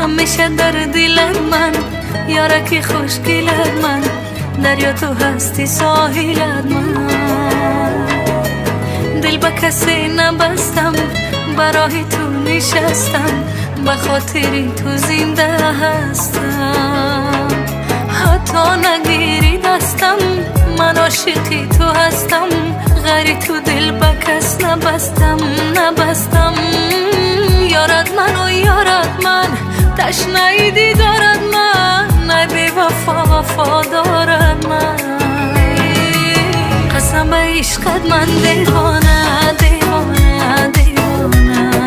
همیشه در دلت من، یارکی خوشگلت من، دریا تو هستی ساحلت من. دل به کسی نبستم، برای تو نشستم، به خاطری تو زنده هستم. حتی نگیری دستم، من عاشقی تو هستم، غری تو دل به کس نبستم. یارت من و یارت من، تشنه دیدارت من، ندی وفا دارد من. قسم به عشقت من دیوانه دیوانه دیوانه.